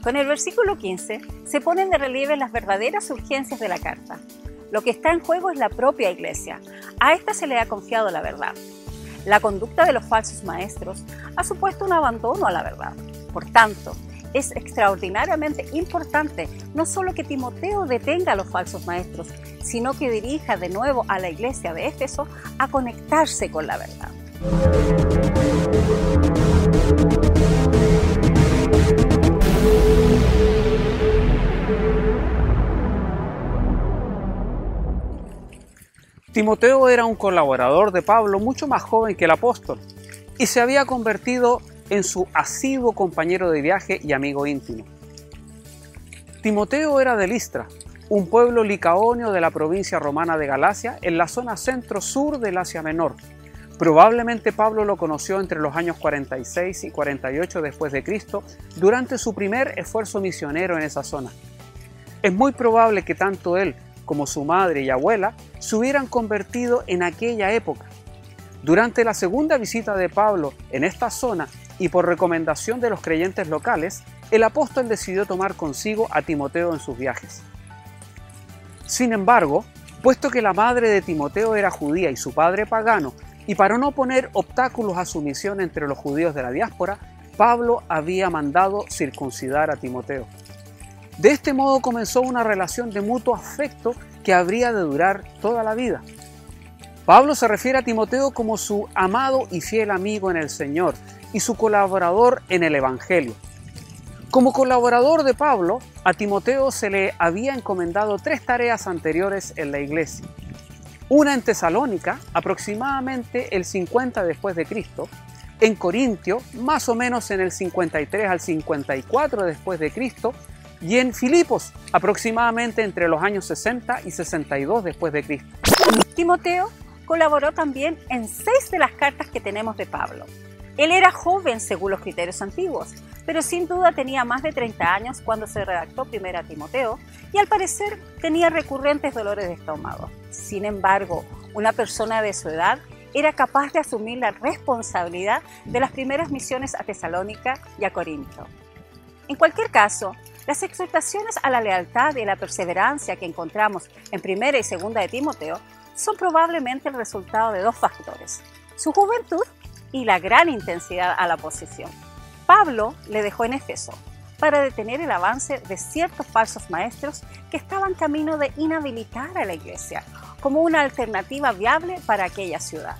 Con el versículo 15 se ponen de relieve las verdaderas urgencias de la carta. Lo que está en juego es la propia iglesia. A esta se le ha confiado la verdad. La conducta de los falsos maestros ha supuesto un abandono a la verdad. Por tanto, es extraordinariamente importante no solo que Timoteo detenga a los falsos maestros, sino que dirija de nuevo a la iglesia de Éfeso a conectarse con la verdad. Timoteo era un colaborador de Pablo mucho más joven que el apóstol y se había convertido en su asiduo compañero de viaje y amigo íntimo. Timoteo era de Listra, un pueblo licaonio de la provincia romana de Galacia, en la zona centro-sur del Asia Menor. Probablemente Pablo lo conoció entre los años 46 y 48 después de Cristo, durante su primer esfuerzo misionero en esa zona. Es muy probable que tanto él como su madre y abuela se hubieran convertido en aquella época. Durante la segunda visita de Pablo en esta zona y por recomendación de los creyentes locales, el apóstol decidió tomar consigo a Timoteo en sus viajes. Sin embargo, puesto que la madre de Timoteo era judía y su padre pagano, y para no poner obstáculos a su misión entre los judíos de la diáspora, Pablo había mandado circuncidar a Timoteo. De este modo comenzó una relación de mutuo afecto que habría de durar toda la vida. Pablo se refiere a Timoteo como su amado y fiel amigo en el Señor y su colaborador en el Evangelio. Como colaborador de Pablo, a Timoteo se le había encomendado 3 tareas anteriores en la iglesia. Una en Tesalónica, aproximadamente el 50 después de Cristo, en Corintio, más o menos en el 53 al 54 después de Cristo, y en Filipos, aproximadamente entre los años 60 y 62 después de Cristo. Timoteo colaboró también en 6 de las cartas que tenemos de Pablo. Él era joven según los criterios antiguos, pero sin duda tenía más de 30 años cuando se redactó Primera Timoteo y al parecer tenía recurrentes dolores de estómago. Sin embargo, una persona de su edad era capaz de asumir la responsabilidad de las primeras misiones a Tesalónica y a Corinto. En cualquier caso, las exhortaciones a la lealtad y la perseverancia que encontramos en Primera y Segunda de Timoteo son probablemente el resultado de 2 factores: su juventud y la gran intensidad a la oposición. Pablo le dejó en Éfeso para detener el avance de ciertos falsos maestros que estaban camino de inhabilitar a la iglesia como una alternativa viable para aquella ciudad.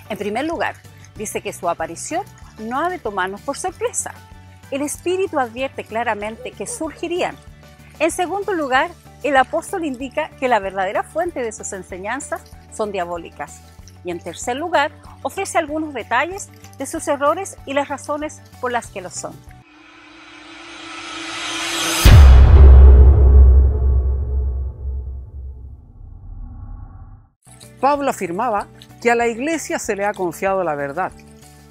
En primer lugar, dice que su aparición no ha de tomarnos por sorpresa. El Espíritu advierte claramente que surgirían. En segundo lugar, el apóstol indica que la verdadera fuente de sus enseñanzas son diabólicas. Y en tercer lugar, ofrece algunos detalles de sus errores y las razones por las que lo son. Pablo afirmaba que a la iglesia se le ha confiado la verdad,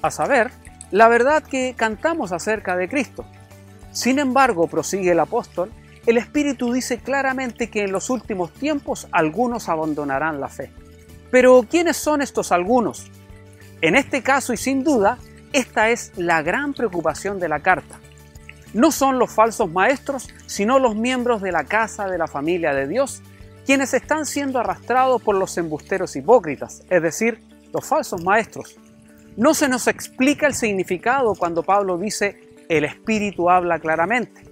a saber, la verdad que cantamos acerca de Cristo. Sin embargo, prosigue el apóstol, el Espíritu dice claramente que en los últimos tiempos algunos abandonarán la fe. Pero, ¿quiénes son estos algunos? En este caso, y sin duda, esta es la gran preocupación de la carta. No son los falsos maestros, sino los miembros de la casa de la familia de Dios, quienes están siendo arrastrados por los embusteros hipócritas, es decir, los falsos maestros. No se nos explica el significado cuando Pablo dice el Espíritu habla claramente.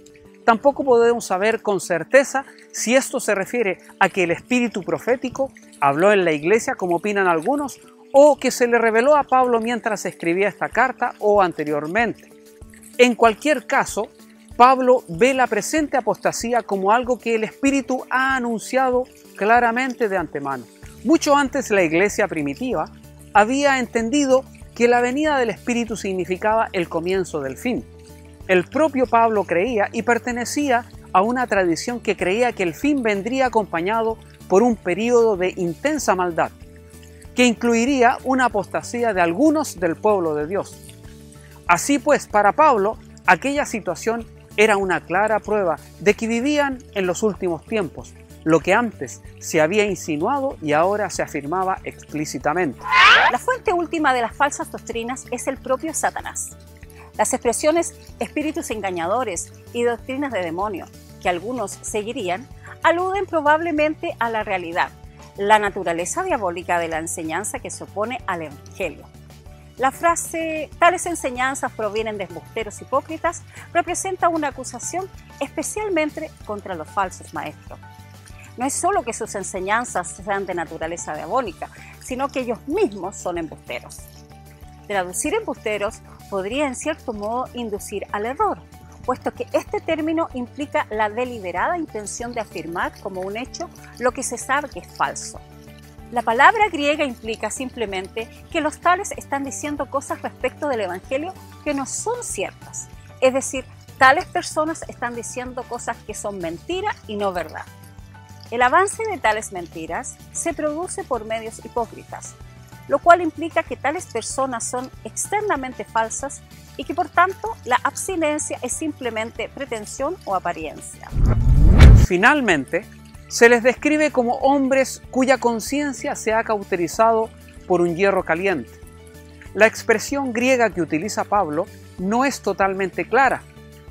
Tampoco podemos saber con certeza si esto se refiere a que el espíritu profético habló en la iglesia, como opinan algunos, o que se le reveló a Pablo mientras escribía esta carta o anteriormente. En cualquier caso, Pablo ve la presente apostasía como algo que el Espíritu ha anunciado claramente de antemano. Mucho antes la iglesia primitiva había entendido que la venida del Espíritu significaba el comienzo del fin. El propio Pablo creía y pertenecía a una tradición que creía que el fin vendría acompañado por un período de intensa maldad, que incluiría una apostasía de algunos del pueblo de Dios. Así pues, para Pablo, aquella situación era una clara prueba de que vivían en los últimos tiempos, lo que antes se había insinuado y ahora se afirmaba explícitamente. La fuente última de las falsas doctrinas es el propio Satanás. Las expresiones espíritus engañadores y doctrinas de demonios, que algunos seguirían, aluden probablemente a la realidad, la naturaleza diabólica de la enseñanza que se opone al Evangelio. La frase "tales enseñanzas provienen de embusteros hipócritas" representa una acusación especialmente contra los falsos maestros. No es solo que sus enseñanzas sean de naturaleza diabólica, sino que ellos mismos son embusteros. Traducir embusteros podría en cierto modo inducir al error, puesto que este término implica la deliberada intención de afirmar como un hecho lo que se sabe que es falso. La palabra griega implica simplemente que los tales están diciendo cosas respecto del Evangelio que no son ciertas, es decir, tales personas están diciendo cosas que son mentira y no verdad. El avance de tales mentiras se produce por medios hipócritas, lo cual implica que tales personas son externamente falsas y que por tanto la abstinencia es simplemente pretensión o apariencia. Finalmente, se les describe como hombres cuya conciencia se ha cauterizado por un hierro caliente. La expresión griega que utiliza Pablo no es totalmente clara.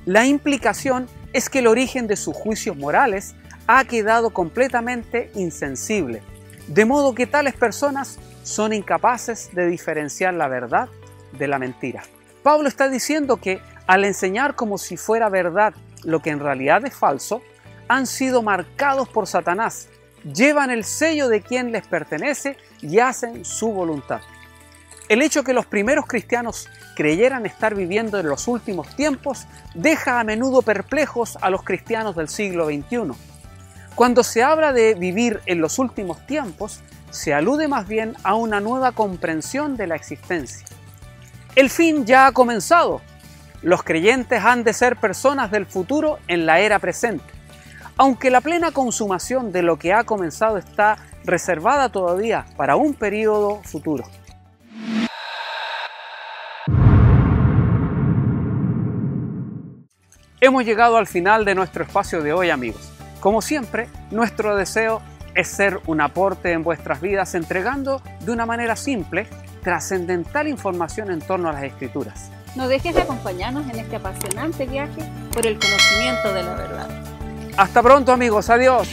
La implicación es que el origen de sus juicios morales ha quedado completamente insensible, de modo que tales personas son incapaces de diferenciar la verdad de la mentira. Pablo está diciendo que al enseñar como si fuera verdad lo que en realidad es falso, han sido marcados por Satanás, llevan el sello de quien les pertenece y hacen su voluntad. El hecho que los primeros cristianos creyeran estar viviendo en los últimos tiempos deja a menudo perplejos a los cristianos del siglo XXI. Cuando se habla de vivir en los últimos tiempos, se alude más bien a una nueva comprensión de la existencia. El fin ya ha comenzado. Los creyentes han de ser personas del futuro en la era presente, aunque la plena consumación de lo que ha comenzado está reservada todavía para un periodo futuro. Hemos llegado al final de nuestro espacio de hoy, amigos. Como siempre, nuestro deseo es ser un aporte en vuestras vidas, entregando de una manera simple, trascendental información en torno a las Escrituras. No dejes de acompañarnos en este apasionante viaje por el conocimiento de la verdad. Hasta pronto, amigos. Adiós.